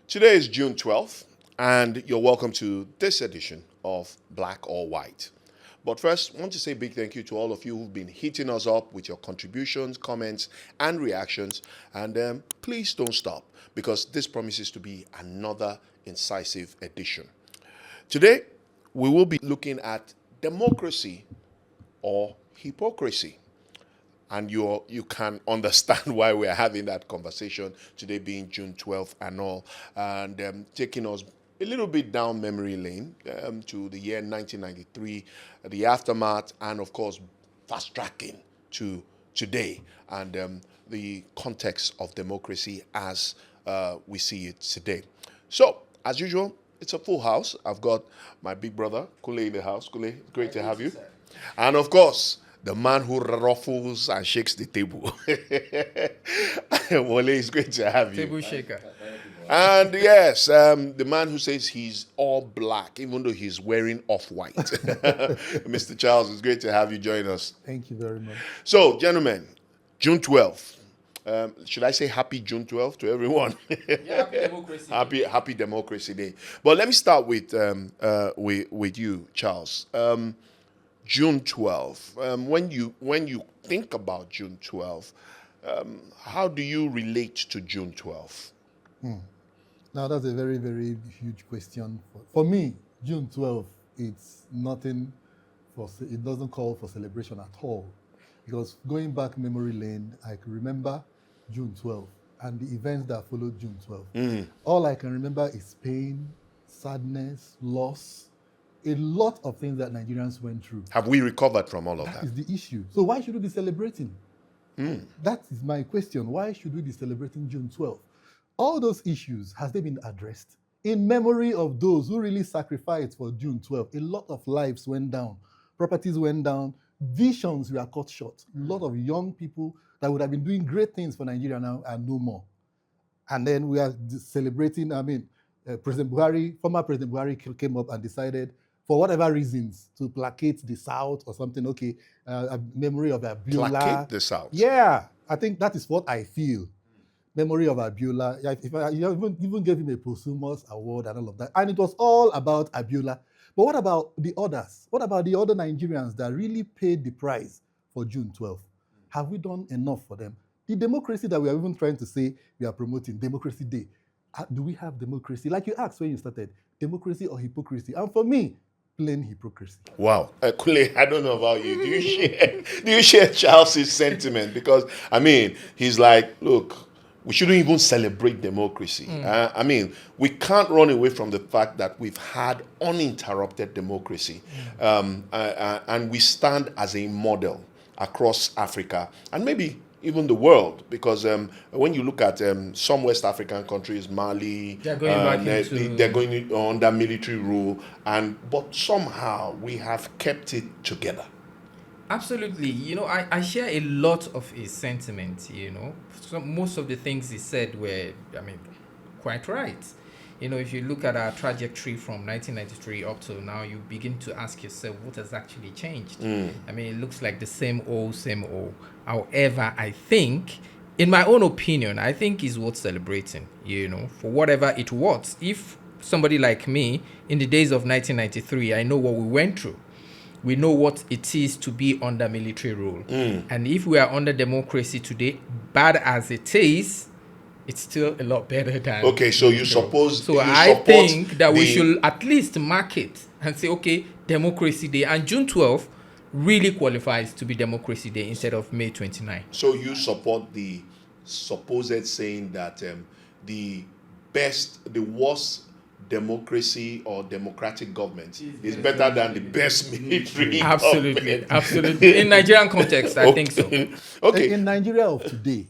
Today is June 12th, and you're welcome to this edition of Black or White. But first, I want to say a big thank you to all of you who've been hitting us up with your contributions, comments, and reactions. And please don't stop, because this promises to be another incisive edition. Today, we will be looking at democracy or hypocrisy. And you can understand why we're having that conversation today, being June 12th and all, and taking us a little bit down memory lane to the year 1993, the aftermath, and of course, fast tracking to today and the context of democracy as we see it today. So, as usual, it's a full house. I've got my big brother, Kule, in the house. Kule, great to have you. And of course, the man who ruffles and shakes the table. Wale, it's great to have you. Table shaker. And yes, the man who says he's all black, even though he's wearing off-white. Mr. Charles, it's great to have you join us. Thank you very much. So, gentlemen, June 12th. Should I say happy June 12th to everyone? Yeah, happy Democracy happy Democracy Day. But let me start with you, Charles. June 12th. When you think about June 12th, how do you relate to June 12th? Now, that's a very, very huge question. For me, June 12th, it's nothing it doesn't call for celebration at all. Because going back memory lane, I can remember June 12th and the events that followed June 12th. All I can remember is pain, sadness, loss, a lot of things that Nigerians went through. Have we recovered from all of that? That is the issue. So why should we be celebrating? That is my question. Why should we be celebrating June 12th? All those issues, has they been addressed? In memory of those who really sacrificed for June 12th, a lot of lives went down, properties went down, visions were cut short. A lot of young people that would have been doing great things for Nigeria now are no more. And then we are celebrating, President Buhari, former President Buhari came up and decided, for whatever reasons, to placate the South or something. Okay, a memory of Abiola. Placate the South. Yeah, I think that is what I feel. Memory of Abiola. You even gave him a posthumous award and all of that. And it was all about Abiola. But what about the others? What about the other Nigerians that really paid the price for June 12th? Have we done enough for them? The democracy that we are even trying to say we are promoting, Democracy Day. Do we have democracy? Like you asked when you started, democracy or hypocrisy? And for me, plain hypocrisy. Wow. Kule, I don't know about you. Do you share Charles's sentiment? Because, he's like, look, we shouldn't even celebrate democracy. We can't run away from the fact that we've had uninterrupted democracy. And we stand as a model across Africa and maybe even the world, because when you look at some West African countries, Mali, they're going under military rule, but somehow we have kept it together. Absolutely. I share a lot of his sentiments, most of the things he said were, quite right. If you look at our trajectory from 1993 up to now, you begin to ask yourself what has actually changed. It looks like the same old. However, I think, in my own opinion, I think it's worth celebrating, for whatever it was. If somebody like me, in the days of 1993, I know what we went through. We know what it is to be under military rule. And if we are under democracy today, bad as it is, it's still a lot better than... Okay, so you suppose... So I think that we should at least mark it and say, okay, Democracy Day. And June 12th really qualifies to be Democracy Day instead of May 29. So you support the supposed saying that the worst democracy or democratic government is better than the best military Absolutely. In Nigerian context, I think so. Okay. In Nigeria of today.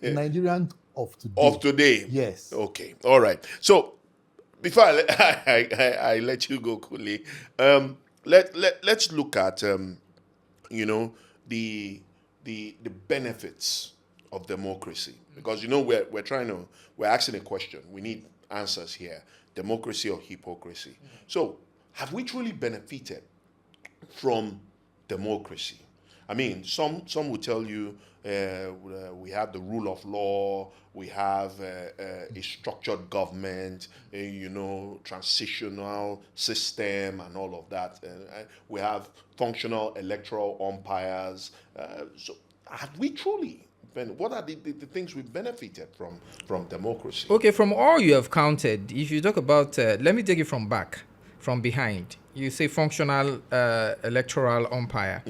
In Nigerian of today. Of today. Yes. Okay. All right. So before I let you go, Kule, let's look at the benefits of democracy, because we're asking a question. We need answers here. Democracy or hypocrisy. So have we truly benefited from democracy? I mean, some will tell you we have the rule of law, we have a structured government, transitional system, and all of that. We have functional electoral umpires. So, have we truly? What are the things we benefited from democracy? Okay, from all you have counted, if you talk about, let me take it from behind. You say functional electoral umpire.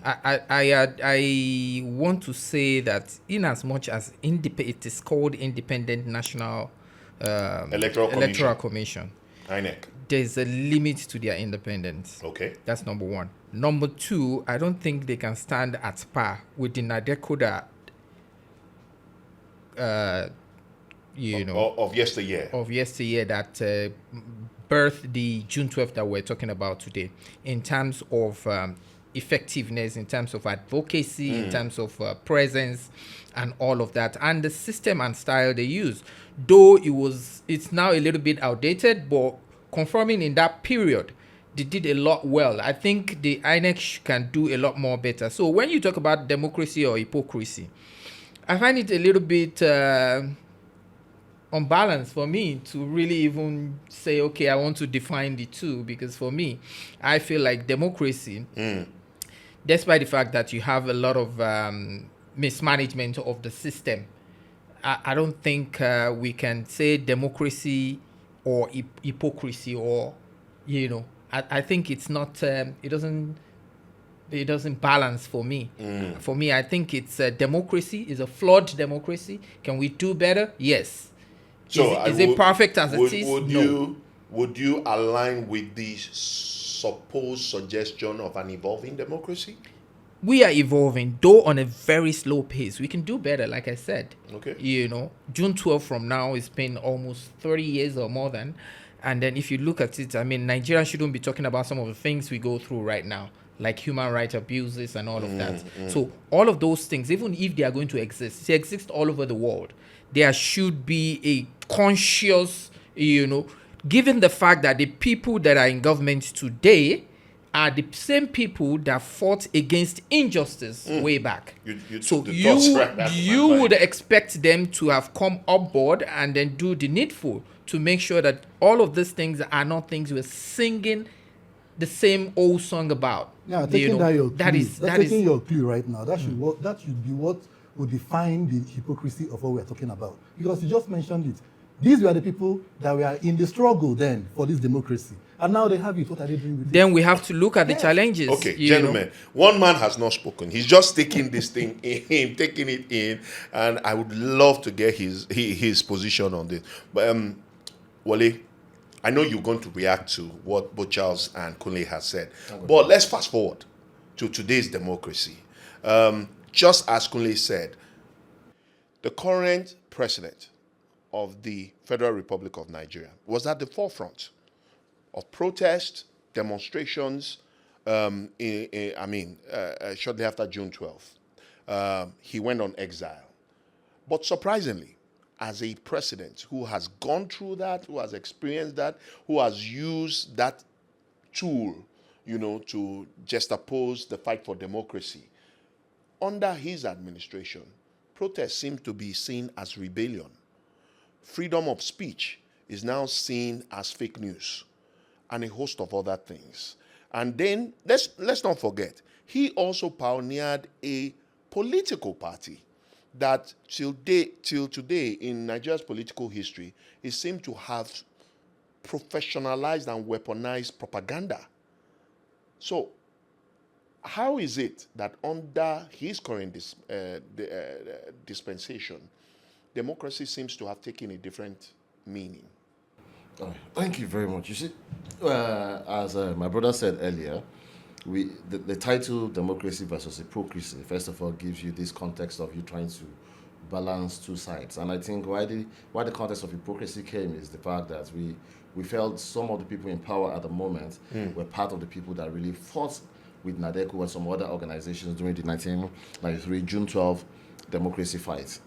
I want to say that in as much as it is called Independent National Electoral Commission, INEC. there's a limit to their independence. Okay. That's number one. Number two, I don't think they can stand at par with the Nadekoda of yesteryear that birthed the June 12th that we're talking about today, in terms of effectiveness, in terms of advocacy, in terms of presence, and all of that, and the system and style they use. Though it's now a little bit outdated, but conforming in that period, they did a lot well. I think the INEC can do a lot more better. So when you talk about democracy or hypocrisy, I find it a little bit unbalanced for me to really even say, okay, I want to define the two, because for me, I feel like democracy, despite the fact that you have a lot of mismanagement of the system, I don't think we can say democracy or hypocrisy, or, I think it's not, it doesn't balance for me. For me, I think it's democracy is a flawed democracy. Can we do better? Yes. So is it perfect as it is? No. Would you align with the supposed suggestion of an evolving democracy? We are evolving, though on a very slow pace. We can do better, like I said. Okay. June 12th from now, it's been almost 30 years or more than. And then if you look at it, I mean, Nigerians shouldn't be talking about some of the things we go through right now, like human rights abuses and all of that. So all of those things, even if they are going to exist, they exist all over the world. There should be a conscious, given the fact that the people that are in government today are the same people that fought against injustice way back. You would expect them to have come up board and then do the needful to make sure that all of these things are not things we're singing the same old song about. Yeah, taking your clue right now. That should be what would define the hypocrisy of what we're talking about. Because you just mentioned it. These were the people that were in the struggle then for this democracy. And now they have it. What are they doing with it? Then we have to look at the challenges. Okay, gentlemen, one man has not spoken. He's just taking this thing in, taking it in, and I would love to get his position on this. But Wale, I know you're going to react to what both Charles and Kunle has said. But let's fast forward to today's democracy. Just as Kunle said, the current president of the Federal Republic of Nigeria was at the forefront of protest, demonstrations, shortly after June 12th. He went on exile. But surprisingly, as a president who has gone through that, who has experienced that, who has used that tool, to juxtapose the fight for democracy, under his administration, protests seem to be seen as rebellion. Freedom of speech is now seen as fake news, and a host of other things. And then, let's not forget, he also pioneered a political party that till today in Nigeria's political history, it seemed to have professionalized and weaponized propaganda. So, how is it that under his current dispensation, democracy seems to have taken a different meaning? Thank you very much. You see, as my brother said earlier, the title democracy versus hypocrisy, first of all, gives you this context of you trying to balance two sides. And I think why the context of hypocrisy came is the fact that we felt some of the people in power at the moment were part of the people that really fought with NADECO and some other organizations during the 1993 June 12 democracy fight.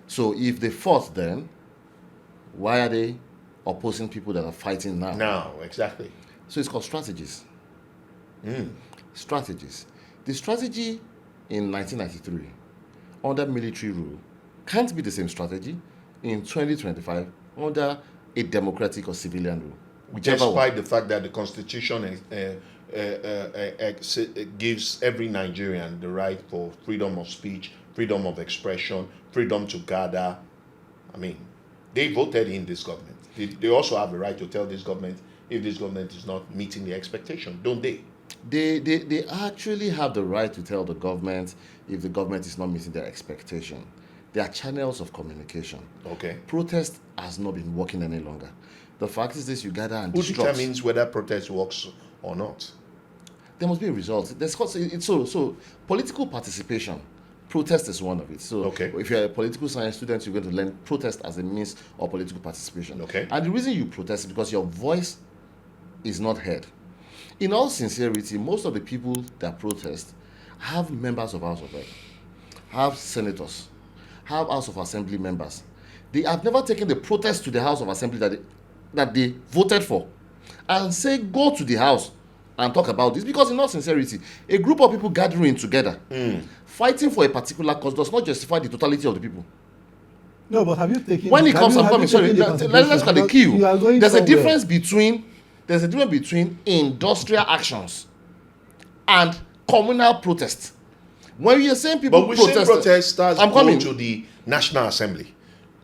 So if they fought then, why are they opposing people that are fighting now? Now, exactly. So it's called strategies. Strategies. The strategy in 1993 under military rule can't be the same strategy in 2025 under a democratic or civilian rule. Despite the fact that the Constitution gives every Nigerian the right for freedom of speech, freedom of expression, freedom to gather. I mean, they voted in this government. They also have the right to tell this government if this government is not meeting the expectation, don't they? They actually have the right to tell the government if the government is not meeting their expectation. There are channels of communication. Okay. Protest has not been working any longer. The fact is this: you gather and Who disrupt. determines whether protest works or not? There must be a result. So political participation. Protest is one of it. So Okay. if you're a political science student, you're going to learn protest as a means of political participation. Okay. And the reason you protest is because your voice is not heard. In all sincerity, most of the people that protest have members of House of Rep, have senators, have House of Assembly members. They have never taken the protest to the House of Assembly that they voted for and say, go to the House and talk about this. Because in all sincerity, a group of people gathering together, fighting for a particular cause does not justify the totality of the people. No, but have you taken... When it comes, let's look at the queue. There's a difference between industrial actions and communal protest. When you're saying people But we say protesters I'm go coming to the National Assembly.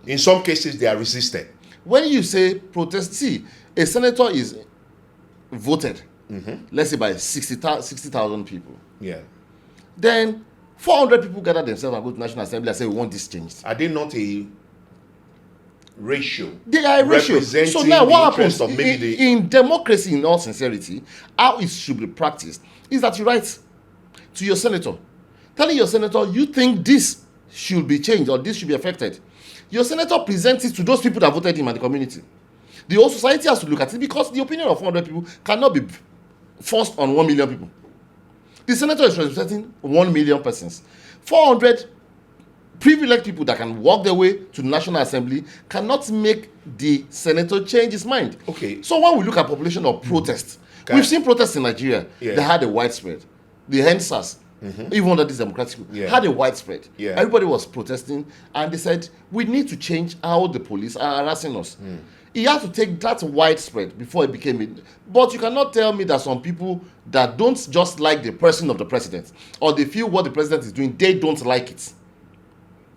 In some cases, they are resisted. When you say protest, see, a senator is voted, let's say by 60,000 people. Yeah. Then 400 people gather themselves and go to National Assembly and say, we want this changed. Are they not a ratio? They are a ratio. Representing So now what the interest happens of maybe the... in democracy, in all sincerity, how it should be practiced is that you write to your senator, telling your senator you think this should be changed or this should be affected. Your senator presents it to those people that voted him and the community. The whole society has to look at it because the opinion of 400 people cannot be forced on 1 million people. The senator is representing 1 million persons. 400 privileged people that can walk their way to the National Assembly cannot make the senator change his mind. Okay. So when we look at population of protests, we've seen protests in Nigeria. Yeah. They had a widespread. The NSAS, even under this democratic, had a widespread. Yeah. Everybody was protesting, and they said, we need to change how the police are harassing us. He had to take that widespread before it became it. But you cannot tell me that some people that don't just like the person of the president, or they feel what the president is doing, they don't like it.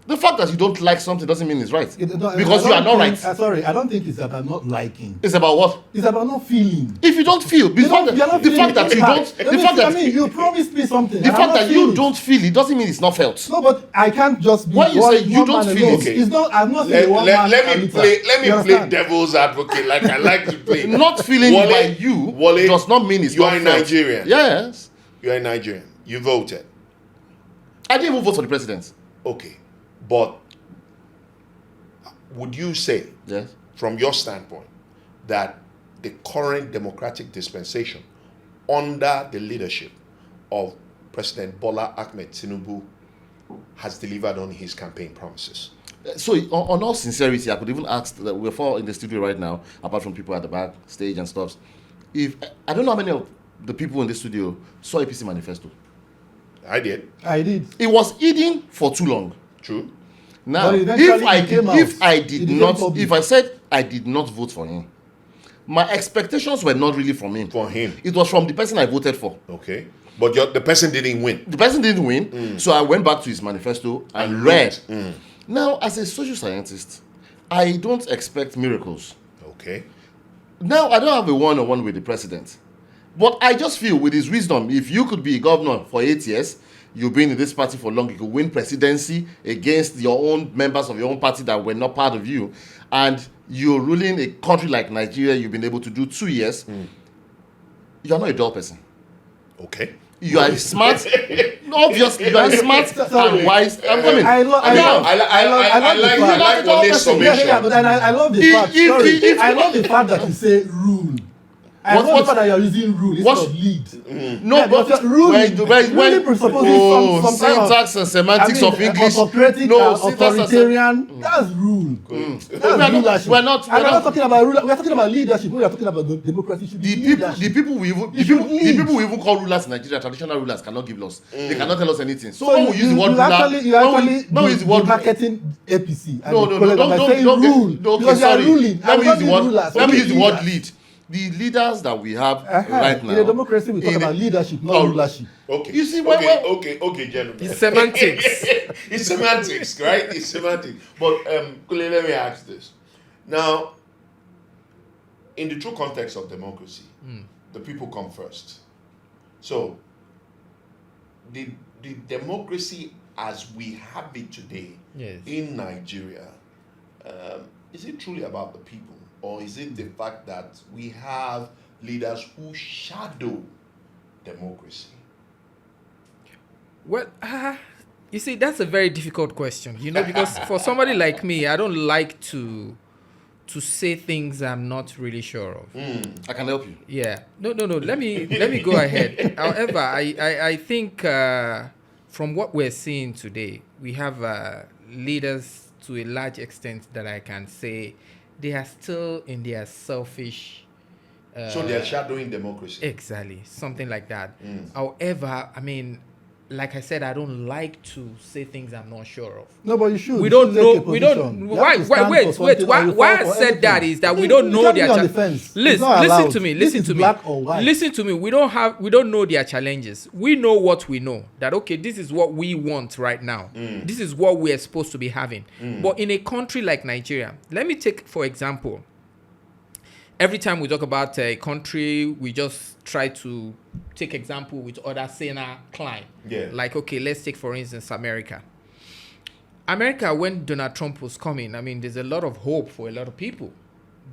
The fact that you don't like something doesn't mean it's right. Because you are not right. Sorry, I don't think it's about not liking. It's about what? It's about not feeling. If you don't feel, the fact that you promised me something. The fact that you don't feel it doesn't mean it's not felt. No, but I can't just be When you say you don't feel it, okay. It's not. I'm not saying one man. Let me play devil's advocate like I like to play. Not feeling Wale, by you Wale, does not mean it's you not are a felt. Nigerian. Yes. You are a Nigerian. You voted. I didn't even vote for the president. Okay. But would you say, Yes. from your standpoint, that the current democratic dispensation under the leadership of President Bola Ahmed Tinubu has delivered on his campaign promises? So, on all sincerity, I could even ask that we're four in the studio right now, apart from people at the back stage and stuff. If I don't know how many of the people in the studio saw APC manifesto. I did. I did. It was hidden for too long. True. Now, But eventually if I said I did not vote for him, my expectations were not really from him. For him. It was from the person I voted for. Okay. But the person didn't win. The person didn't win, so I went back to his manifesto and read. Now, as a social scientist, I don't expect miracles. Okay. Now, I don't have a one-on-one with the president. But I just feel with his wisdom, if you could be a governor for 8 years, you've been in this party for long, you could win presidency against your own members of your own party that were not part of you, and you're ruling a country like Nigeria, you've been able to do 2 years, you're not a dull person. Okay. You are smart. Obviously, you are smart and wise. I'm coming. I like Wale's summation. Yeah, but then I love the fact. I love the fact that you say rule. I want that you are using rule instead of lead. No, Yeah, but because ruling presupposes some kind of syntax and semantics of English. autocratic, No, syntax and authoritarian. That's rule. That's rulership. We're not talking about ruler. We're talking about leadership. We are talking about democracy. the people we even call rulers in Nigeria, traditional rulers, cannot give laws. They cannot tell us anything. So when we use the word ruler, when we use the word marketing APC. Let me use the word lead. The leaders that we have right now. In a democracy, we talk about leadership, not rulership. Okay. You see, okay, gentlemen. It's semantics. It's semantics, right? It's semantics. But Kule, let me ask this. Now, in the true context of democracy, the people come first. So, the democracy as we have it today in Nigeria, is it truly about the people? Or is it the fact that we have leaders who shadow democracy? Well, you see, that's a very difficult question, because for somebody like me, I don't like to say things I'm not really sure of. I can help you. Yeah. No. Let me go ahead. However, I think from what we're seeing today, we have leaders to a large extent that I can say they are still in their selfish. So they are shadowing democracy. Exactly, something like that. However, I mean, like I said, I don't like to say things I'm not sure of. No, but you should. We don't know. We don't. Why? Why I said that is that we don't know their challenges. Listen to me. Listen to me. We don't know their challenges. We know what we know. That okay, this is what we want right now. This is what we are supposed to be having. But in a country like Nigeria, let me take for example. Every time we talk about a country, we just try to take example with other saner climb. Yeah. Like, okay, let's take, for instance, America. America, when Donald Trump was coming, I mean, there's a lot of hope for a lot of people.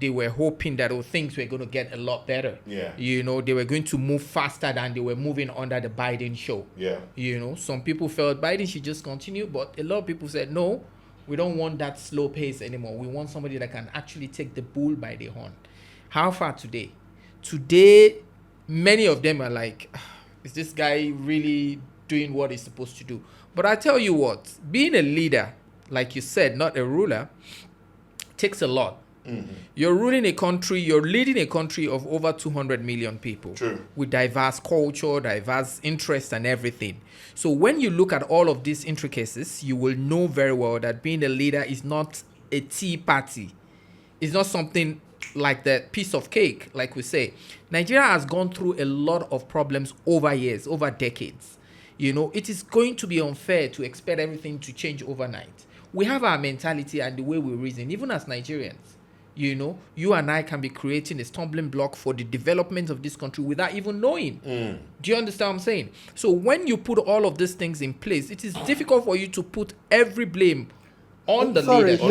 They were hoping that things were going to get a lot better. Yeah. They were going to move faster than they were moving under the Biden show. Yeah. Some people felt Biden should just continue, but a lot of people said, no, we don't want that slow pace anymore. We want somebody that can actually take the bull by the horn. How far today? Today, many of them are like, is this guy really doing what he's supposed to do? But I tell you what, being a leader, like you said, not a ruler, takes a lot. You're ruling a country, you're leading a country of over 200 million people. True. With diverse culture, diverse interests and everything. So when you look at all of these intricacies, you will know very well that being a leader is not a tea party. It's not something like that piece of cake, like we say. Nigeria has gone through a lot of problems over years, over decades. It is going to be unfair to expect everything to change overnight. We have our mentality and the way we reason, even as Nigerians. You and I can be creating a stumbling block for the development of this country without even knowing. Do you understand what I'm saying? So when you put all of these things in place, it is difficult for you to put every blame on the leader.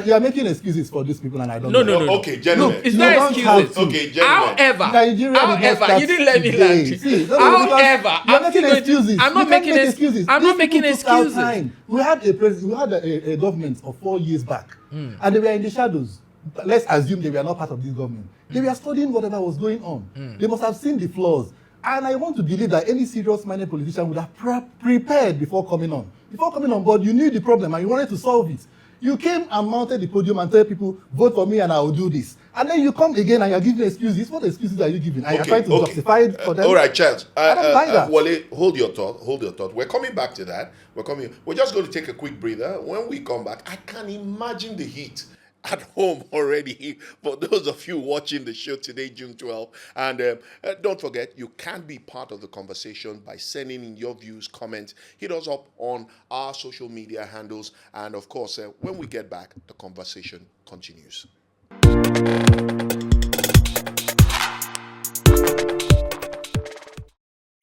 You are making excuses for these people, and I don't know. No. Okay, gentlemen. Look, it's not excuses. Okay, gentlemen. However, you didn't let me land. However, you're making excuses. I'm not making excuses. I'm not making excuses. We had a government of 4 years back, and they were in the shadows. Let's assume they were not part of this government. They were studying whatever was going on. They must have seen the flaws. And I want to believe that any serious-minded politician would have prepared before coming on. But you knew the problem and you wanted to solve it. You came and mounted the podium and tell people, vote for me and I will do this. And then you come again and you're giving excuses. What excuses are you giving? Are you trying to justify it for them? All right, Charles. I don't like that. Wale, hold your thought. We're coming back to that. We're just going to take a quick breather. When we come back, I can imagine the heat at home already for those of you watching the show today, June 12th. And don't forget, you can be part of the conversation by sending in your views, comments. Hit us up on our social media handles. And of course, when we get back, the conversation continues.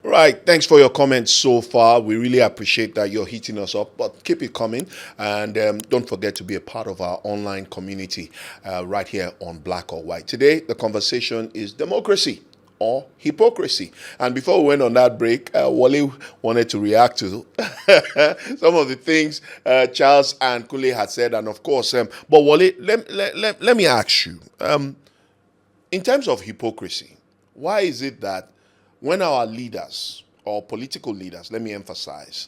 Right, thanks for your comments so far. We really appreciate that you're hitting us up, but keep it coming. And don't forget to be a part of our online community right here on Black or White. Today, the conversation is democracy or hypocrisy. And before we went on that break, Wale wanted to react to some of the things Charles and Kule had said. And of course, but Wale, let me ask you, in terms of hypocrisy, why is it that when our leaders, or political leaders, let me emphasize,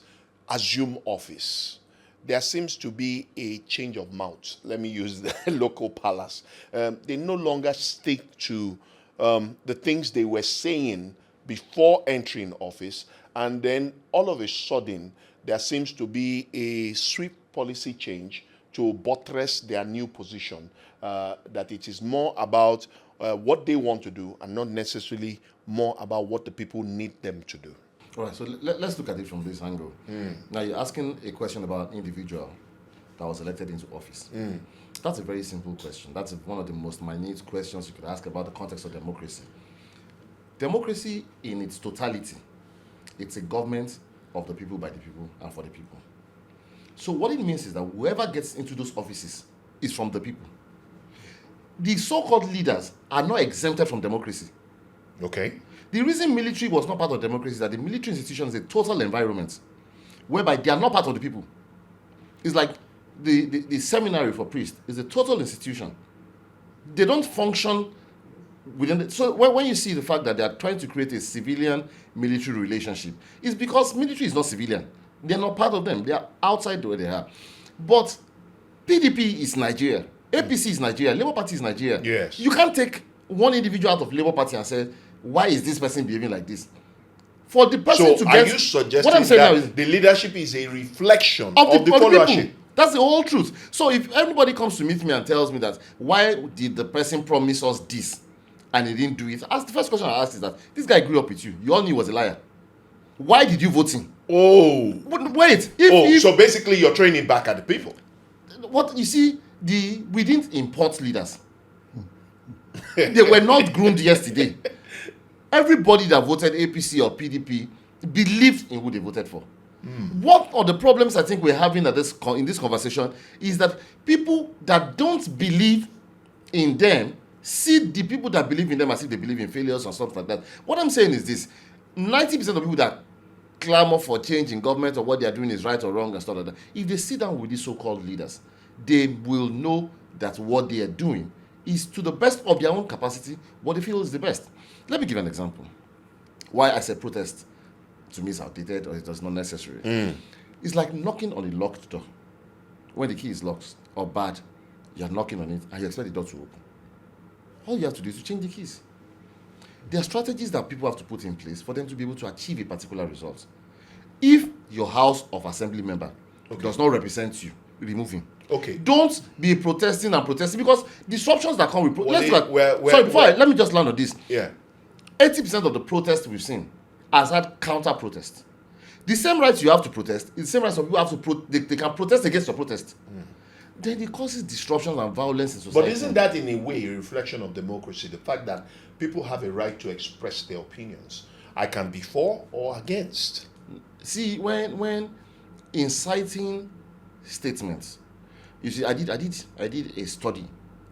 assume office, there seems to be a change of mouth. Let me use the local palace. They no longer stick to the things they were saying before entering office, and then all of a sudden, there seems to be a swift policy change to buttress their new position, that it is more about what they want to do and not necessarily more about what the people need them to do. All right, so let's look at it from this angle. Now, you're asking a question about an individual that was elected into office. That's a very simple question. That's one of the most minute questions you could ask about the context of democracy. Democracy in its totality, it's a government of the people, by the people, and for the people. So what it means is that whoever gets into those offices is from the people. The so-called leaders are not exempted from democracy. Okay. The reason military was not part of democracy is that the military institution is a total environment whereby they are not part of the people. It's like the seminary for priests is a total institution. They don't function within the, so when you see the fact that they are trying to create a civilian-military relationship, it's because military is not civilian. They are not part of them. They are outside the way they are. But PDP is Nigeria. APC is Nigeria. Labour Party is Nigeria. Yes. You can't take one individual out of Labour Party and say, why is this person behaving like this? For the person So to are get... you suggesting what I'm saying now that is, the leadership is a reflection of the people. followership? That's the whole truth. So if everybody comes to meet me and tells me that, why did the person promise us this and he didn't do it? The first question I ask is that, this guy grew up with you. You all knew he was a liar. Why did you vote him? Oh. Wait. So basically you're throwing it back at the people. What you see, we didn't import leaders. They were not groomed yesterday. Everybody that voted APC or PDP believed in who they voted for. One of the problems I think we're having in this conversation is that people that don't believe in them see the people that believe in them as if they believe in failures or stuff like that. What I'm saying is this: 90% of people that clamor for change in government or what they are doing is right or wrong and stuff like that, if they sit down with these so-called leaders, they will know that what they are doing is to the best of their own capacity what they feel is the best. Let me give an example. Why I say protest to me is outdated or it is not necessary. It's like knocking on a locked door. When the key is locked or bad, you're knocking on it and you expect the door to open. All you have to do is to change the keys. There are strategies that people have to put in place for them to be able to achieve a particular result. If your House of Assembly member does not represent you, remove him. Okay. Don't be protesting because disruptions that come with Well, let me just land on this. Yeah. 80% of the protests we've seen has had counter protest. The same rights you have to protest is the same rights of people have to they can protest against your protest. Then it causes disruptions and violence in society. But isn't that in a way a reflection of democracy? The fact that people have a right to express their opinions. I can be for or against. See, when inciting statements, you see, I did a study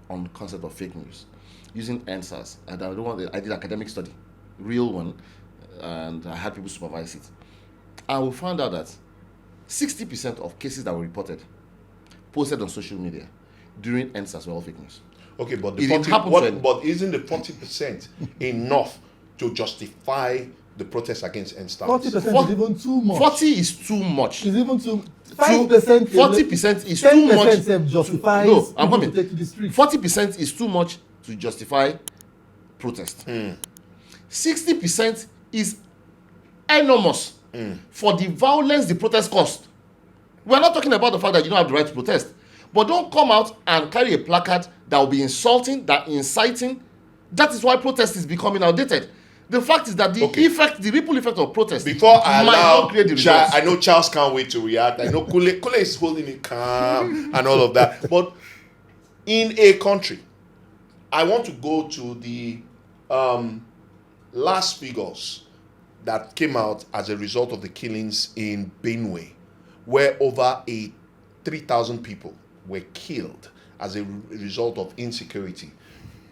on the concept of fake news using answers, and I did academic study, real one, and I had people supervise it. And we found out that 60% of cases that were reported, posted on social media during answers were all fake news. Okay, but but isn't the 40% enough to justify the protest against NSTARS? 40% is even too much. 40 is too much. It's even too 5%. 40% is too much. 10% justifies No, I'm people coming. to take to the street. 40% is too much to justify protest. 60% is enormous for the violence the protest caused. We're not talking about the fact that you don't have the right to protest, but don't come out and carry a placard that will be insulting, that inciting. That is why protest is becoming outdated. The fact is that the ripple effect of protest Before I might allow, not create the results. I know Charles can't wait to react. I know Kule is holding it calm and all of that. But in a country, I want to go to the last figures that came out as a result of the killings in Benue, where over 3,000 people were killed as a result of insecurity.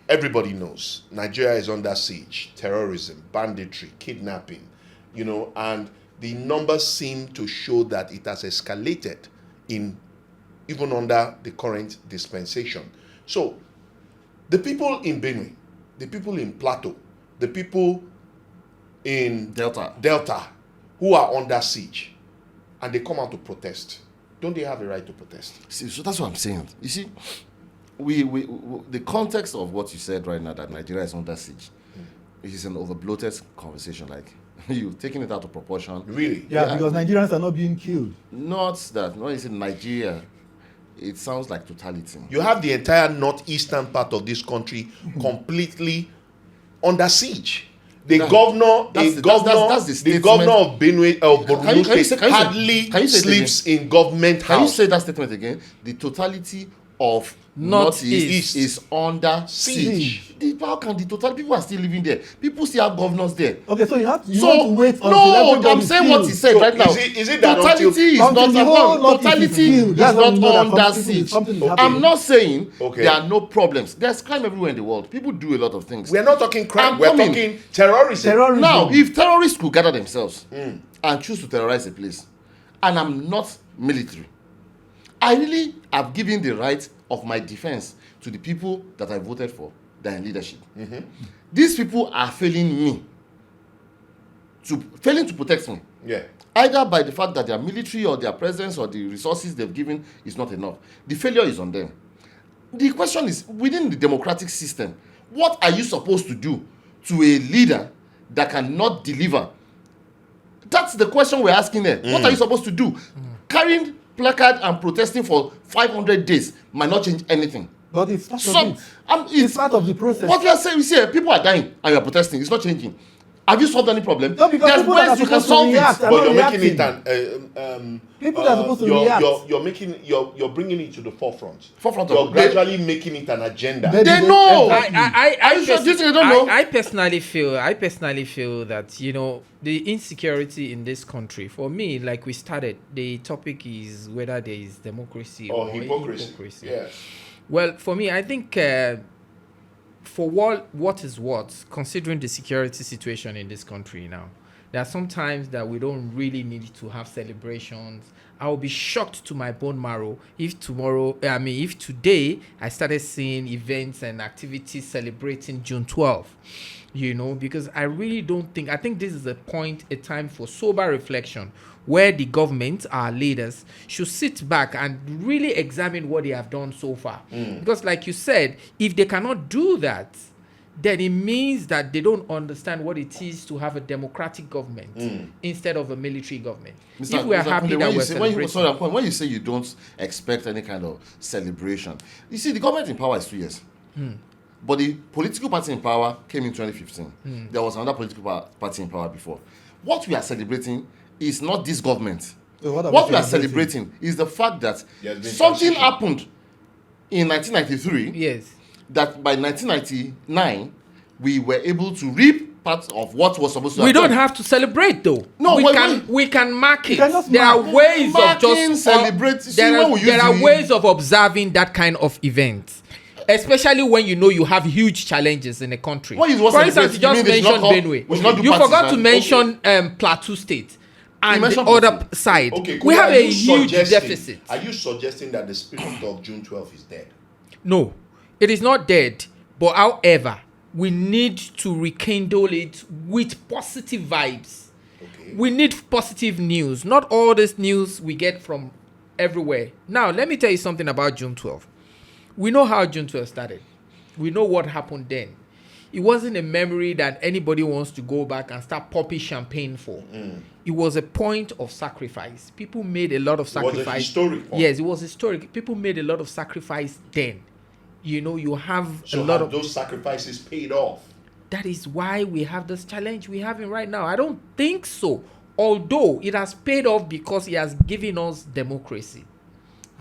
Everybody knows Nigeria is under siege, terrorism, banditry, kidnapping, and the numbers seem to show that it has escalated even under the current dispensation. So the people in Benue, the people in Plateau, the people in Delta. who are under siege, and they come out to protest, don't they have a right to protest? See, so that's what I'm saying. You see, we the context of what you said right now, that Nigeria is under siege, is an overbloated conversation. Like, you've taken it out of proportion. Really? Yeah, because Nigerians are not being killed. Not that, when you say Nigeria, it sounds like totality. You have the entire northeastern part of this country completely under siege. The governor of Benue, Borno State, hardly sleeps in government house. Can you say that statement again? The totality of Northeast is under siege. How can the total people are still living there? People still have governors there. Okay, so you want to wait until no, I'm saying what he said right now. Is it that totality is not under siege. I'm not saying there are no problems. There's crime everywhere in the world. People do a lot of things. We're not talking crime. We're talking terrorism. Now, if terrorists could gather themselves and choose to terrorize a place, and I'm not military, I really have given the right of my defense to the people that I voted for, that are in leadership. These people are failing to protect me. Yeah. Either by the fact that their military or their presence or the resources they've given is not enough. The failure is on them. The question is, within the democratic system, what are you supposed to do to a leader that cannot deliver? That's the question we're asking there. What are you supposed to do? Carrying placard and protesting for 500 days might not change anything. But it's part of it. It's part of the process. What we are saying, we see people are dying and you are protesting. It's not changing. Have you solved any problem? No, because there's ways you can solve it. But you're making it people that are supposed to react. You're bringing it to the forefront. You're gradually making it an agenda. They know. I personally feel that, the insecurity in this country, for me, like we started, the topic is whether there is democracy or hypocrisy. Yes. Well, for me, I think for what is what, considering the security situation in this country now, there are some times that we don't really need to have celebrations. I will be shocked to my bone marrow if today I started seeing events and activities celebrating June 12th, because I really don't think, I think this is a time for sober reflection, where the government, our leaders, should sit back and really examine what they have done so far. Because like you said, if they cannot do that, then it means that they don't understand what it is to have a democratic government instead of a military government. If we are happy that we're celebrating. When you say you don't expect any kind of celebration, you see, the government in power is 2 years. But the political party in power came in 2015. There was another political party in power before. What we are celebrating is not this government. So what we are celebrating is the fact that something happened in 1993. Yes. That by 1999 we were able to reap part of what was supposed to happen. We don't have to celebrate though. No, we can mark it. There are ways of just celebrate. There are ways of observing that kind of event. Especially when you have huge challenges in a country. For instance, you just mentioned Benue. You forgot to mention Plateau State and the other side. Okay, we have a huge deficit. Are you suggesting that the spirit of June 12th is dead? No, it is not dead. But however, we need to rekindle it with positive vibes. Okay. We need positive news. Not all this news we get from everywhere. Now, let me tell you something about June 12th. We know how June 12th started. We know what happened then. It wasn't a memory that anybody wants to go back and start popping champagne for. It was a point of sacrifice. People made a lot of sacrifice. It was a historic point. Yes, it was historic. People made a lot of sacrifice then. You have a lot of those sacrifices paid off. That is why we have this challenge we're having right now. I don't think so. Although it has paid off because it has given us democracy.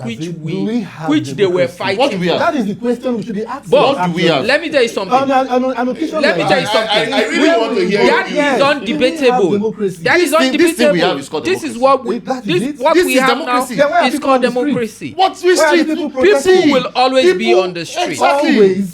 Which they were fighting. What do we have? That is the question we should be asking. But what do we have? Let me tell you something. Let me tell you something. I really want to hear that is undebatable. That is undebatable. This is what we have now. It's called democracy. What's this street? People will always be on the street. Exactly.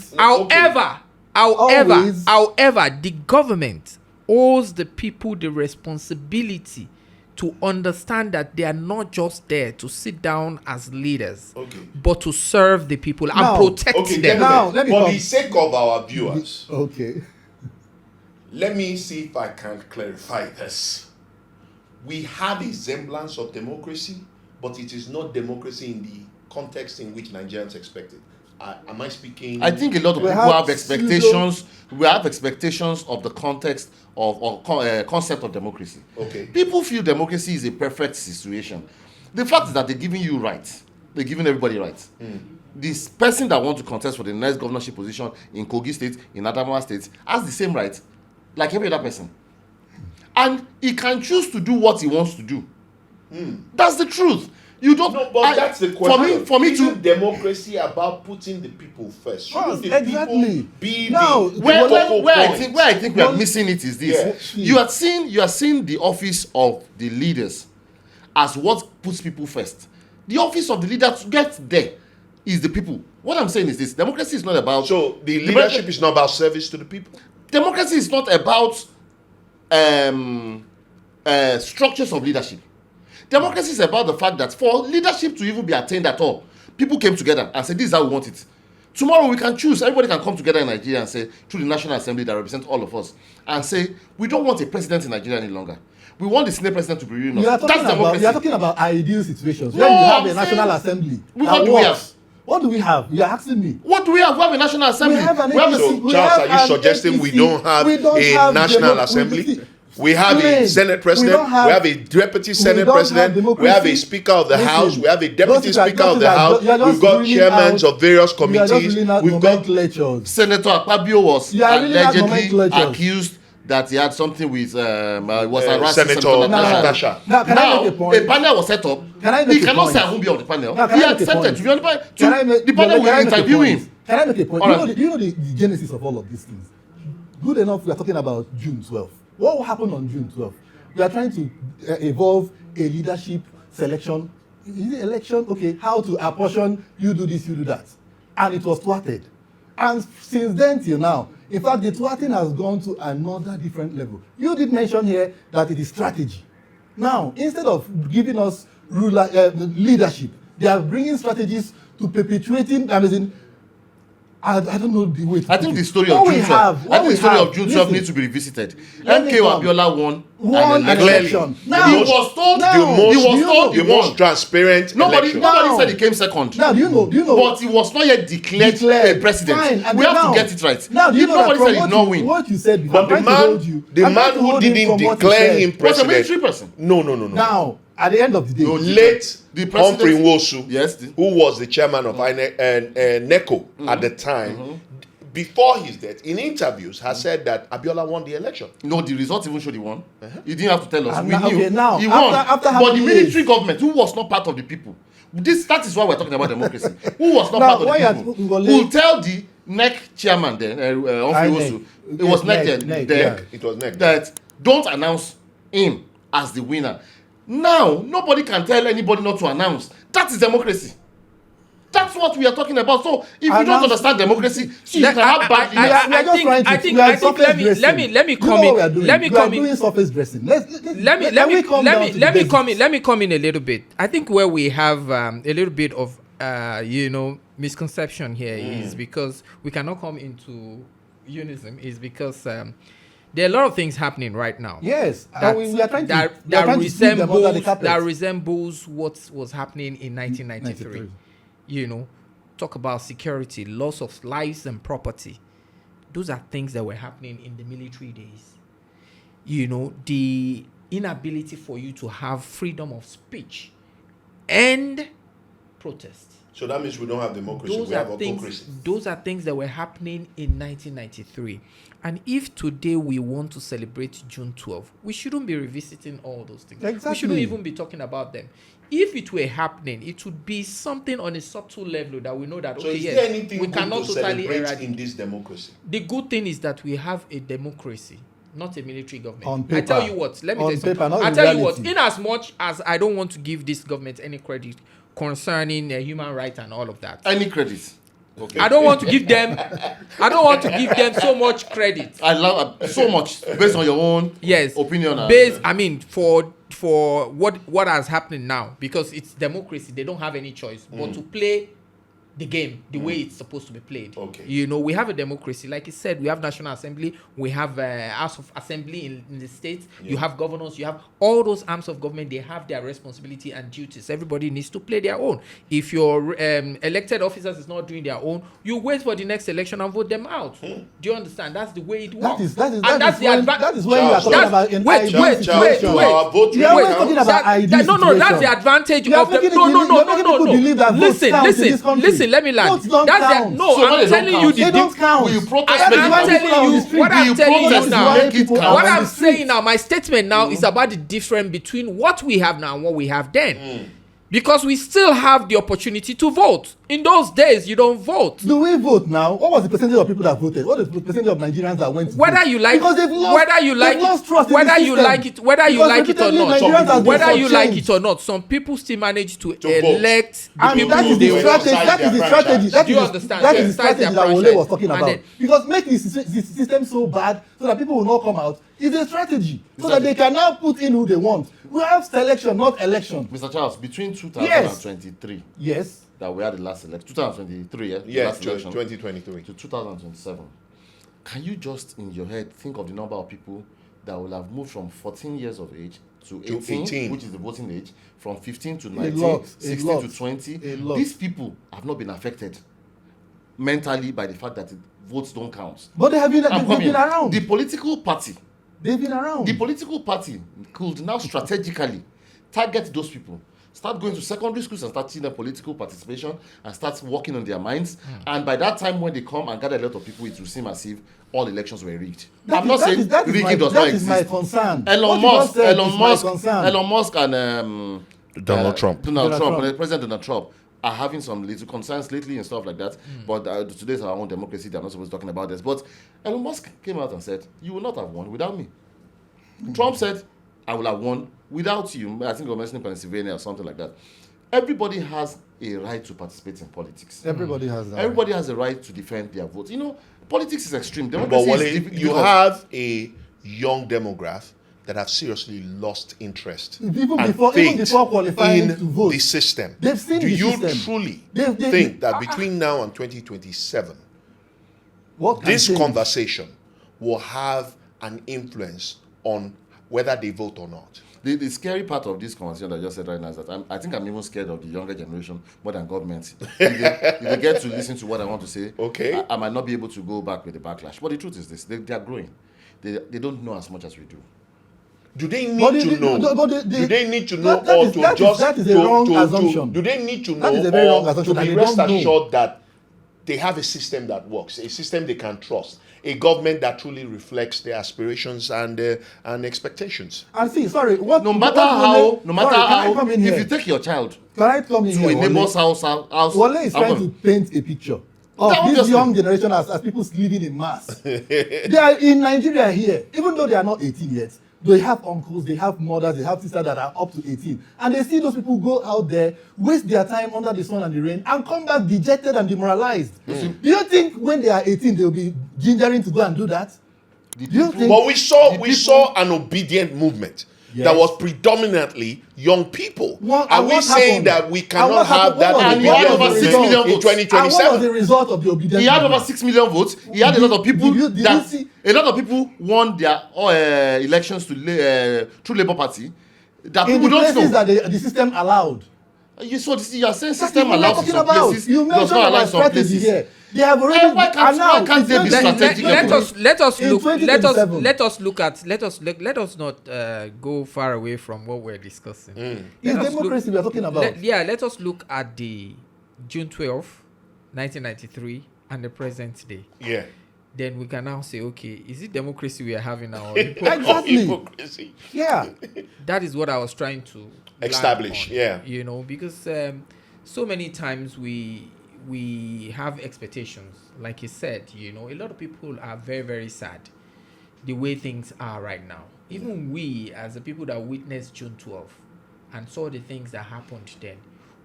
However, the government owes the people the responsibility to understand that they are not just there to sit down as leaders, but to serve the people and protect them. For the sake of our viewers, Let me see if I can clarify this. We have a semblance of democracy, but it is not democracy in the context in which Nigerians expect it. Am I speaking? I think a lot of people have expectations. We have expectations of the context of concept of democracy. Okay. People feel democracy is a perfect situation. The fact is that they're giving you rights. They're giving everybody rights. This person that wants to contest for the next governorship position in Kogi State, in Adamawa State, has the same rights like every other person. And he can choose to do what he wants to do. That's the truth. You don't. No, but that's the question. For me Isn't democracy about putting the people first? Shouldn't the exactly. people be Now, the where focal point? I think we are missing it is this. Yeah. You are seeing the office of the leaders as what puts people first. The office of the leader to get there is the people. What I'm saying is this: democracy is not about. So the leadership is not about service to the people. Democracy is not about structures of leadership. Democracy is about the fact that for leadership to even be attained at all, people came together and said, this is how we want it. Tomorrow we can choose. Everybody can come together in Nigeria and say, through the National Assembly that represents all of us, and say, we don't want a president in Nigeria any longer. We want the Senate president to be real enough. You are talking about ideal situations. No, When you have I'm a National saying, Assembly. what do we have? What do we have? You are asking me. What do we have? We have a National Assembly. We have an So, Charles, are you suggesting we don't have a National Assembly? We have a Senate President, we have a Deputy Senate President, we have a Speaker of the House, we have a Deputy Speaker of the House, we've got chairmen of various committees, we've got Senator Akpabio was allegedly accused that he had something with was harassing Senator Natasha. Now, a panel was set up. He cannot say I won't be on the panel. He accepted to be on the panel. The panel will interview him. Can I make a point? Right. Do you know the genesis of all of these things? Good enough, we are talking about June 12th. What will happen on June 12th? We are trying to evolve a leadership selection. Is it election? Okay, how to apportion, you do this, you do that. And it was thwarted. And since then till now, in fact, the thwarting has gone to another different level. You did mention here that it is strategy. Now, instead of giving us leadership, they are bringing strategies to perpetuating, I don't know the way to I think the story of June 12. I think the story of June 12 needs to be revisited. MK Abiola won an election. Now, he was told the most transparent nobody election. said he came second. Now, do you know? But he was not yet declared a president. Fine. We have to get it right. Now, do you know nobody that said he did not win. What you said before, But the man who didn't declare him Was a president. military person. No. Now, at the end of the day, Late the president- Humphrey Nwosu, Yes. who was the chairman of NECO at the time, before his death, in interviews, has said that Abiola won the election. No, the result even showed he won. He didn't have to tell us. And We now- knew okay, now, he won. after how But the many military years? government, who was not part of the people, that is why we're talking about democracy. Who was not Now, part of why the are people? people Will tell the NEC chairman then, Humphrey Nwosu, it was NEC then, NEC, then, yeah. It was NEC. that don't announce him as the winner. Now, nobody can tell anybody not to announce. That is democracy. That's what we are talking about. So, if you don't understand democracy, you can have bad leaders. I think let me come in. Let me come in. Doing surface dressing. Let me come in a little bit. I think where we have a little bit of misconception here is because we cannot come into unison is because there are a lot of things happening right now. Yes, we are trying to that resembles what was happening in 1993. Talk about security, loss of lives and property. Those are things that were happening in the military days. The inability for you to have freedom of speech and protest. So that means we don't have democracy, we have autocracy. Those are things that were happening in 1993. And if today we want to celebrate June 12, we shouldn't be revisiting all those things. Exactly. We shouldn't even be talking about them. If it were happening, it would be something on a subtle level that we know that, So okay, is yes, there anything we good cannot to totally celebrate eradicate. in this democracy? The good thing is that we have a democracy, not a military government. On paper. I tell you what, let me On tell you something. paper, not I in tell you what, reality. in as much as I don't want to give this government any credit concerning human rights and all of that, Any credit. Okay. I don't want to give them so much credit. I love so much based on your own opinion. For what has happened now, because it's democracy, they don't have any choice but to play the game the way it's supposed to be played. Okay. You know, we have a democracy. Like you said, we have National Assembly, we have House of Assembly in the states, you have governors, you have all those arms of government. They have their responsibility and duties. Everybody needs to play their own. If your elected officers is not doing their own, you wait for the next election and vote them out. Do you understand? That's the way it works. That is when you are talking about an wait, ideal wait, situation. wait. We are not talking about ideal No, that's the situation. advantage You are of the making people believe that votes count in this country. Listen, let me land. Votes don't That's count. no, So when I'm they don't telling you count, They don't count. Will you protest? That is I'm why telling people are on you the street. what I'm Will you telling you protest now. to make it count? What on I'm the street. saying now, my statement now is about the difference between what we have now and what we have then. Because we still have the opportunity to vote. In those days, you don't vote. Do we vote now? What was the percentage of people that voted? What is the percentage of Nigerians that went to Whether vote? you like, because they've lost, whether you like they've lost it, trust in whether the you system. like it, whether you Because like it or repeatedly not, Nigerians have been whether you like shortchanged. it or not, some people still manage to To vote. elect the And people that is they the want. want. strategy. That is the Franchise. strategy. That Do you is understand? that is the Exercise their strategy that Wole franchise. was talking And about. then- Because make the system so bad so that people will not come out is a strategy. So that they can now put in who they want. We have selection, not election. Mr. Charles, between 2023 Yes. that we had the last election, 2023, the Yeah, last election, 2023. to 2027, can you just in your head think of the number of people that will have moved from 14 years of age to 18, which is the voting age, from 15 to 19, lot, 16 to 20? a lot. These people have not been affected mentally by the fact that votes don't count. But they've been coming. around. The political party They've been around. The political party could now strategically target those people, start going to secondary schools and start teaching them political participation and start working on their minds. And by that time, when they come and gather a lot of people, it will seem as if all elections were rigged. I'm not saying rigging does not exist. That is my concern. Elon Musk and Donald Trump. President Donald Trump are having some little concerns lately and stuff like that. But today's our own democracy. They're not supposed to be talking about this. But Elon Musk came out and said, "You will not have won without me." Trump said, "I will have won without you." I think you're mentioning Pennsylvania or something like that. Everybody has a right to participate in politics. Everybody has that. Everybody has a right to defend their votes. You know, politics is extreme. But Democracy Wale, is you have a young demographic that have seriously lost interest Even and before faith qualifying in to vote. the system. They've seen Do the you system. truly They- think that between now and 2027, What can this change? conversation will have an influence on whether they vote or not? The scary part of this conversation that I just said right now is that I think I'm even scared of the younger generation more than government. If they get to listen to what I want to say, Okay. I might not be able to go back with the backlash. But the truth is this: they are growing. They don't know as much as we do. Do they But need to know? Do they need to know, or to just that is a wrong assumption. do they need to know, That is a very wrong or assumption, to and be they rest don't know. assured that they have a system that works, a system they can trust, a government that truly reflects their aspirations and expectations? And see, sorry, No matter how, if you take take your child can I come in to here, a neighbor's house, Wale is trying to paint a picture of Yeah, this obviously. young generation as people living in mass. They are in Nigeria here, even though they are not 18 yet. They have uncles, they have mothers, they have sisters that are up to 18. And they see those people go out there, waste their time under the sun and the rain, and come back dejected and demoralized. Do you think when they are 18, they'll be gingering to go and do that? Do you think? But we saw an obedient movement Yes. that was predominantly young people. What- Are and we what saying happened? that we And cannot what have happened? that What was And he had obedient over 6 movement million in votes. And what was 2027? the result of the obedient He had over movement? 6 million votes. He had a lot of people Did you that see? a lot of people won their elections to through Labour Party. That In people the don't places know. that the system allowed. You saw this. You are saying That's system what we're allows in talking some about. places. You Does mentioned not allow about in some strategy places. here. They have already. Why can't- and now why can't they be it's going to strategic be- about let us in look 2027. let us not go far away from what we're discussing. It's Let us democracy we are talking about. let us look at the June 12th, 1993 and the present day. Yeah. Then we can now say, okay, is it democracy we are having now? Exactly. Hypocrisy. Yeah. That is what I was trying to land Establish, on, yeah. You know, because so many times we have expectations. Like you said, you know, a lot of people are very, very sad the way things are right now. Even we, as the people that witnessed June 12th and saw the things that happened then,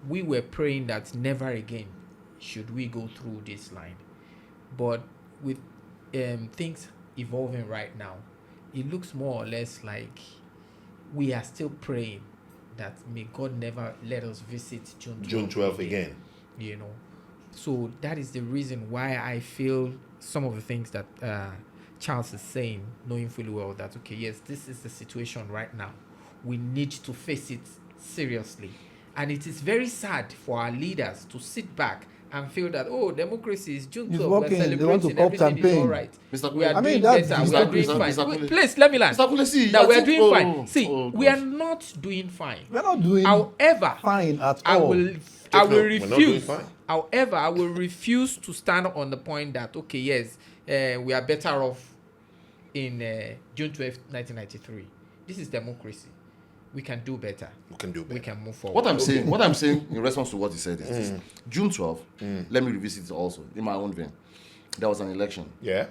we were praying that never again should we go through this line. But with things evolving right now, it looks more or less like we are still praying that may God never let us visit June 12th again. You know, So that is the reason why I feel some of the things that Charles is saying, knowing fully well that, okay, yes, this is the situation right now. We need to face it seriously. And it is very sad for our leaders to sit back and feel that, oh, democracy is June 12th, we're working. They want to celebrating, pop everything is campaign. all right. Mr. We are I mean, doing that's better, we are doing Mr. fine. Kule. Wait, please, let me land. Mr. Kule, see, That I we are think- doing fine. See, we are gosh. not doing fine. We're not doing However, fine at I all. will Take note, we're not doing refuse. fine. However, I will refuse to stand on the point that, okay, yes, we are better off in June 12th, 1993. This is democracy. We can do better. We can do better. We can move forward. What I'm saying in response to what he said is this. June 12th, let me revisit it also in my own vein. There was an election. Yeah.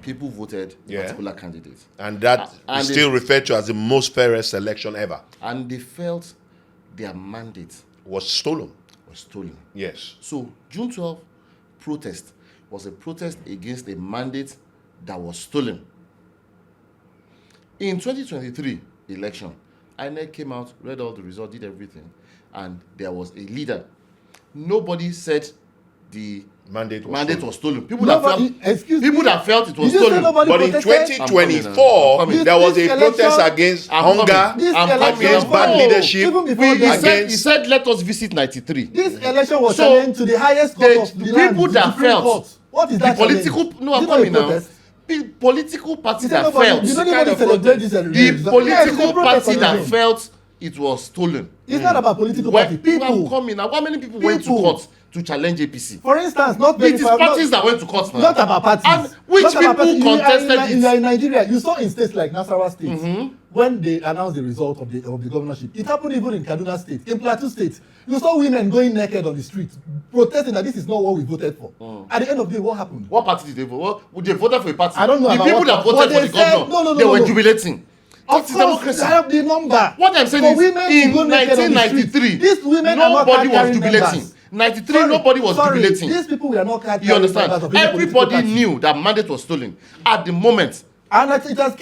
People voted a particular candidate. And that And is they- still referred to as the most fairest election ever. And they felt their mandate Was stolen. was stolen. Yes. So June 12th protest was a protest against a mandate that was stolen. In 2023 election, INEC came out, read all the results, did everything, and there was a leader. Nobody said the Mandate was stolen. People Nobody- that felt excuse people me? that felt it was Did you say stolen. nobody But in protested? 2024, I'm coming. there was This a protest election- against I'm hunger, coming. This I'm election- against bad No. leadership. Even before He this, against- said, let us visit 93. this election was So, challenged to the highest court the of the people land, the that Supreme felt Court. What is The that political challenge? no, I'm Is it not a coming now. protest? The political party You say that nobody- felt you don't kind even of celebrate protest. this the election. Yeah, it's a political protest party on that its own. felt it was stolen. It's not about political When party. I'm People. coming now, how many people went to People. court to challenge APC? For instance, not very It is far- parties not- that went to court now. Not about parties. And which Not about people parties. contested You are it? in Nigeria. You saw in states like Nasarawa State when they announced the result of the governorship. It happened even in Kaduna State, in Plateau State. You saw women going naked on the street, protesting that this is not what we voted for. At the end of the day, what happened? What party did they vote? Well, they voted for a party. I don't know The about people what- that but voted for they the said- governor, no, they were no. jubilating. Of That is course, democracy. I have the number. What I'm saying For is, women to in go naked on the street, 1993, these women are not nobody was card-carrying jubilating. members. 93, Sorry, nobody was sorry, jubilating. These people were not card-carrying You understand? members of any political Everybody party. knew that mandate was stolen. At the moment, And it has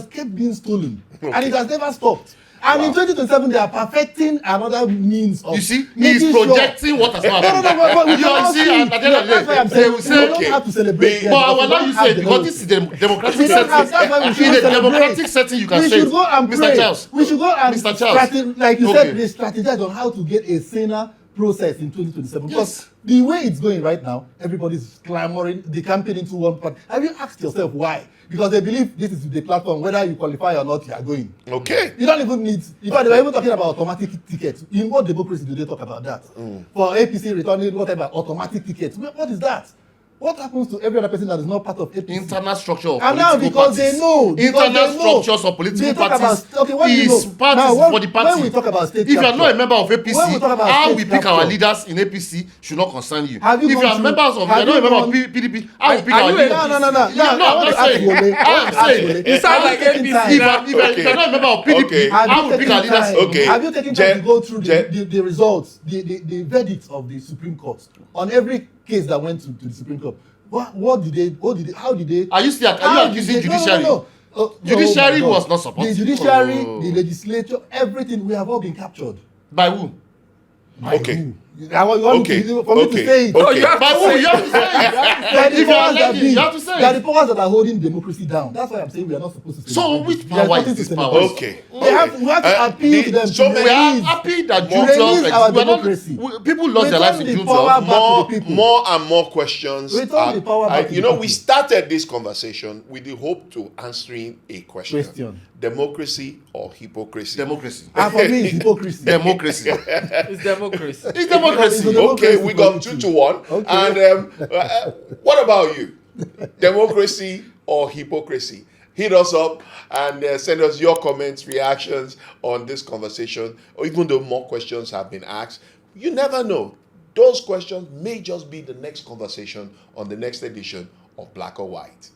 kept being stolen. And it has never stopped. And in 2027, they are perfecting another means of you see, making he's projecting what has not No, happened. but we You cannot see, see. and at the end of the That's why day, I'm they saying will we say, don't okay, have to celebrate. here but I because will we allow don't you have say the because vote. this is the democratic We don't have- that's why we setting. should In go a democratic celebrate. setting, you can We say should it. go and Mr. pray. Charles. We should go and Mr. Charles. like you Okay. said, they strategize on how to get a saner process in 2027. Because Yes. the way it's going right now, everybody's clamoring, they campaign into one party. Have you asked yourself why? Because they believe this is the platform, whether you qualify or not, you are going. Okay. You don't even need. In fact, they were even talking about automatic tickets. In what democracy do they talk about that? For APC returning whatever automatic tickets. What is that? What happens to every other person that is not part of APC? Internal structure of And now political because parties. they know, Internal structures of they political talk parties about, okay, what do you is know? parties Now, for the party. When we talk about state If you are capture, not a member of when we APC, talk about how state we pick our capture, leaders in APC should not concern you. Have you If you gone are through- members of, you have are not a you member of gone- PDP, how we pick Are our you a- leaders. No. No, I I'm want to ask saying. Wole. I'm saying. You sound like Have you taken APC time? If now. you are not a member of PDP, Okay. Have how you we pick our taken leaders. time? Okay. Have you taken Je- time to go through Je- the results, the verdicts of the Supreme Court on every case that went to the Supreme Court? How did they? Are you still accusing judiciary? No. Judiciary my God. was not supportive. The judiciary, Oh. the legislature, everything, we have all been captured. By who? Okay. Who? I want Okay. me to, for me Okay. to say it. No, you have By to who? say You it. have to say it. They are the If you are powers that alleging, be. you have to say They are it. the powers that are holding democracy down. That's why I'm saying we are not supposed to. So celebrate which it. There power nothing is to this celebrate. power? Okay. We have to appeal to them. so to many- We are release. happy that To June release 12 our exists. We are not- democracy. people lost their Return lives in the June power 12. back to more, the people. more and more questions. Return the power back to you the know, people. we started this conversation with the hope to answering a question. Democracy or hypocrisy? Democracy. And for me, it's hypocrisy. Democracy. It's democracy. It's democracy. It's Okay, we got 2-1. Okay. And what about you? Democracy or hypocrisy? Hit us up and send us your comments, reactions on this conversation, or even though more questions have been asked. You never know. Those questions may just be the next conversation on the next edition of Black or White.